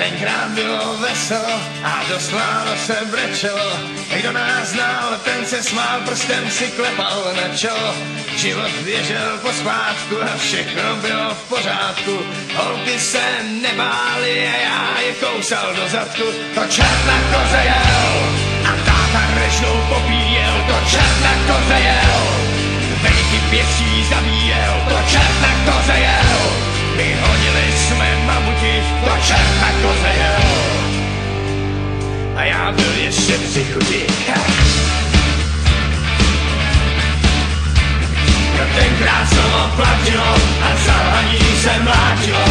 tenkrát bylo veselo a doslávno se brečelo. Kdo nás znal, ten se smál, prstem si klepal na čelo. Život běžel pospátku a všechno bylo v pořádku. Holky se nebály a já je kousal do zadku. To čert na koze jel a táta režnou popíjel. To čert na koze jel, vejky pěstí zabíjel. To čert na koze jel, vyhodili jsme mamuti. To čert na koze jel a já byl ještě při chuti. Tenkrát slovo platilo a zalhaní se mlátilo.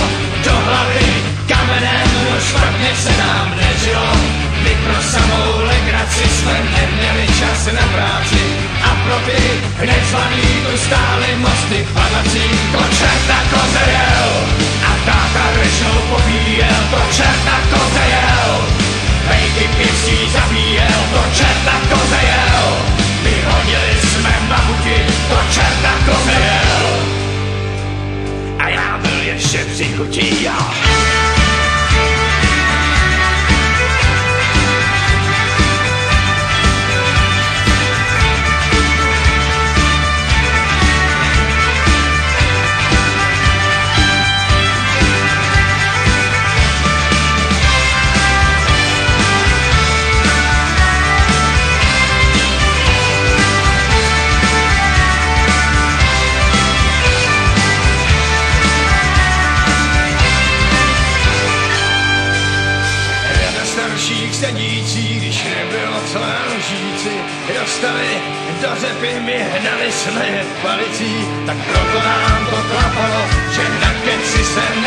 Do hlavy kamenem špatně se nám nežilo. My pro samou legraci jsme neměli čas na práci a pro ty hned zvaný tu stály mosty padací. To čert na koze jel a táta režnou popíjel. To čert na koze jel, vejky pěstí zabíjel. To čert na koze jel, vyhodili jsme mamuti. To čert na koze jel a já byl ještě při chuti, já. Sedící, když nebylo co na lžíci, dostali do řepy, my hnali jsme je palicí, tak proto nám to klapalo, že na keci se